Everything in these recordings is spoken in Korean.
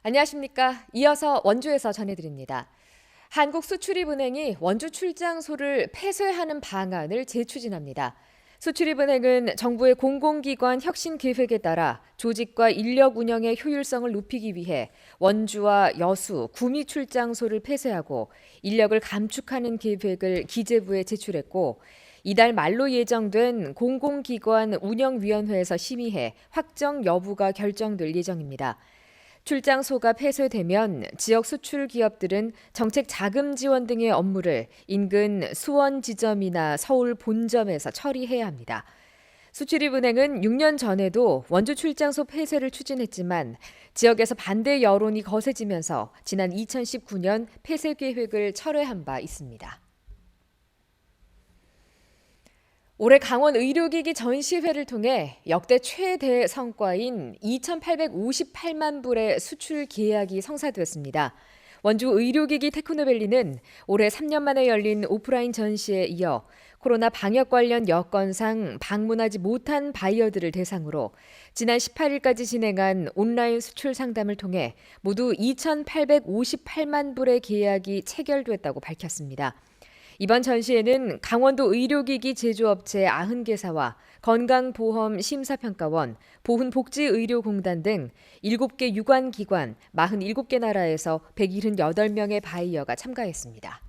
안녕하십니까. 이어서 원주에서 전해드립니다. 한국수출입은행이 원주 출장소를 폐쇄하는 방안을 재추진합니다. 수출입은행은 정부의 공공기관 혁신 계획에 따라 조직과 인력 운영의 효율성을 높이기 위해 원주와 여수, 구미 출장소를 폐쇄하고 인력을 감축하는 계획을 기재부에 제출했고, 이달 말로 예정된 공공기관 운영위원회에서 심의해 확정 여부가 결정될 예정입니다. 출장소가 폐쇄되면 지역 수출 기업들은 정책 자금 지원 등의 업무를 인근 수원 지점이나 서울 본점에서 처리해야 합니다. 수출입은행은 6년 전에도 원주 출장소 폐쇄를 추진했지만 지역에서 반대 여론이 거세지면서 지난 2019년 폐쇄 계획을 철회한 바 있습니다. 올해 강원 의료기기 전시회를 통해 역대 최대 성과인 2,858만 불의 수출 계약이 성사됐습니다. 원주 의료기기 테크노밸리는 올해 3년 만에 열린 오프라인 전시에 이어 코로나 방역 관련 여건상 방문하지 못한 바이어들을 대상으로 지난 18일까지 진행한 온라인 수출 상담을 통해 모두 2,858만 불의 계약이 체결됐다고 밝혔습니다. 이번 전시회는 강원도 의료기기 제조업체 90개사와 건강보험심사평가원, 보훈복지의료공단 등 7개 유관기관 47개 나라에서 178명의 바이어가 참가했습니다.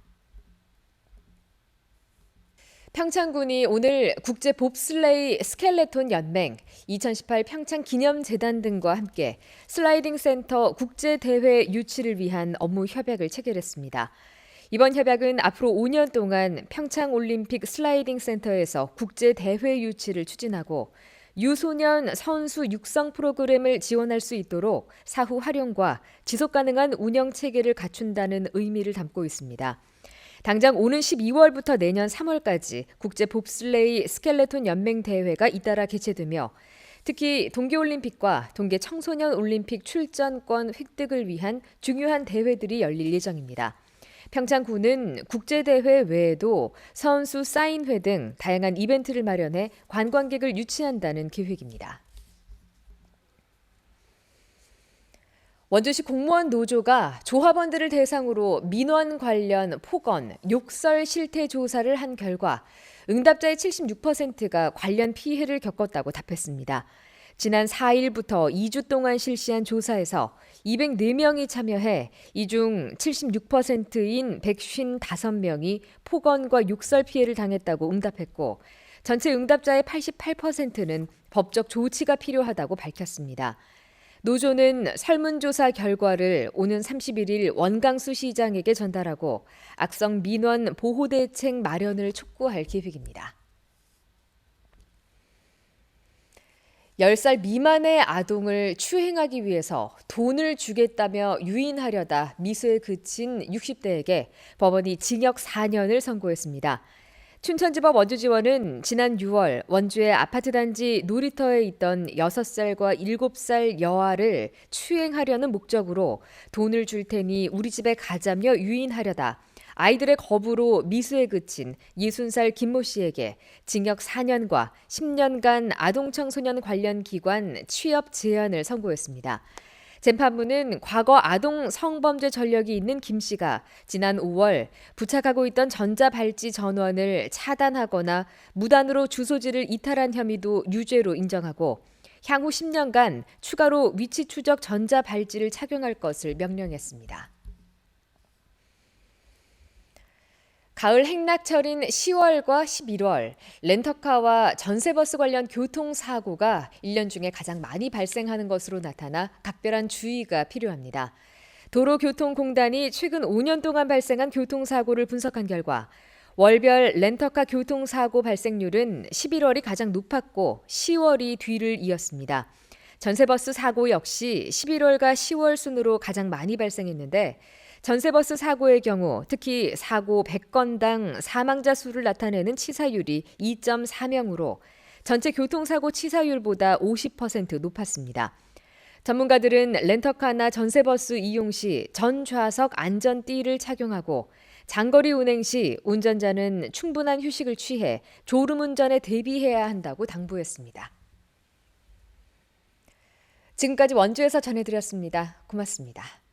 평창군이 오늘 국제 봅슬레이 스켈레톤 연맹, 2018 평창 기념재단 등과 함께 슬라이딩 센터 국제대회 유치를 위한 업무 협약을 체결했습니다. 이번 협약은 앞으로 5년 동안 평창올림픽 슬라이딩 센터에서 국제대회 유치를 추진하고 유소년 선수 육성 프로그램을 지원할 수 있도록 사후 활용과 지속가능한 운영 체계를 갖춘다는 의미를 담고 있습니다. 당장 오는 12월부터 내년 3월까지 국제 봅슬레이 스켈레톤 연맹 대회가 잇따라 개최되며 특히 동계올림픽과 동계 청소년 올림픽 출전권 획득을 위한 중요한 대회들이 열릴 예정입니다. 평창군은 국제대회 외에도 선수 사인회 등 다양한 이벤트를 마련해 관광객을 유치한다는 계획입니다. 원주시 공무원 노조가 조합원들을 대상으로 민원 관련 폭언, 욕설 실태 조사를 한 결과 응답자의 76%가 관련 피해를 겪었다고 답했습니다. 지난 4일부터 2주 동안 실시한 조사에서 204명이 참여해 이 중 76%인 155명이 폭언과 욕설 피해를 당했다고 응답했고 전체 응답자의 88%는 법적 조치가 필요하다고 밝혔습니다. 노조는 설문조사 결과를 오는 31일 원강수 시장에게 전달하고 악성 민원 보호 대책 마련을 촉구할 계획입니다. 10살 미만의 아동을 추행하기 위해서 돈을 주겠다며 유인하려다 미수에 그친 60대에게 법원이 징역 4년을 선고했습니다. 춘천지법 원주지원은 지난 6월 원주의 아파트 단지 놀이터에 있던 6살과 7살 여아를 추행하려는 목적으로 돈을 줄 테니 우리 집에 가자며 유인하려다 아이들의 거부로 미수에 그친 60살 김모 씨에게 징역 4년과 10년간 아동청소년 관련 기관 취업 제한을 선고했습니다. 재판부는 과거 아동 성범죄 전력이 있는 김 씨가 지난 5월 부착하고 있던 전자발찌 전원을 차단하거나 무단으로 주소지를 이탈한 혐의도 유죄로 인정하고 향후 10년간 추가로 위치 추적 전자발찌를 착용할 것을 명령했습니다. 가을 행락철인 10월과 11월, 렌터카와 전세버스 관련 교통사고가 1년 중에 가장 많이 발생하는 것으로 나타나 각별한 주의가 필요합니다. 도로교통공단이 최근 5년 동안 발생한 교통사고를 분석한 결과 월별 렌터카 교통사고 발생률은 11월이 가장 높았고 10월이 뒤를 이었습니다. 전세버스 사고 역시 11월과 10월 순으로 가장 많이 발생했는데 전세버스 사고의 경우 특히 사고 100건당 사망자 수를 나타내는 치사율이 2.4명으로 전체 교통사고 치사율보다 50% 높았습니다. 전문가들은 렌터카나 전세버스 이용 시 전 좌석 안전띠를 착용하고 장거리 운행 시 운전자는 충분한 휴식을 취해 졸음운전에 대비해야 한다고 당부했습니다. 지금까지 원주에서 전해드렸습니다. 고맙습니다.